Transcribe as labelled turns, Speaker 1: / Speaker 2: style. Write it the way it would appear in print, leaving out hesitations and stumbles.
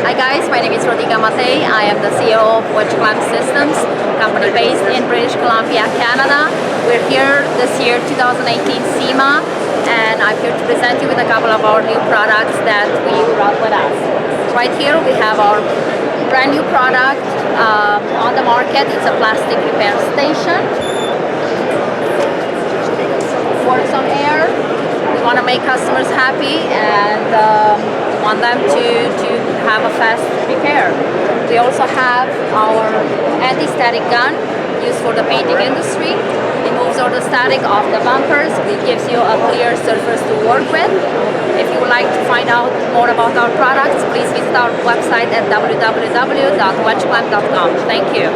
Speaker 1: Hi guys, my name is Rodica Matei. I am the CEO of Wedge Clamp Systems, company based in British Columbia, Canada. We're here this year, 2018 SEMA, and I'm here to present you with a couple of our new products that we brought with us. Right here we have our brand new product on the market. It's a plastic repair station. Works on air. We want to make customers happy and want them to have a fast repair. We also have our anti-static gun used for the painting industry. It moves all the static off the bumpers. It gives you a clear surface to work with. If you would like to find out more about our products, please visit our website at www.wedgeclamp.com. Thank you.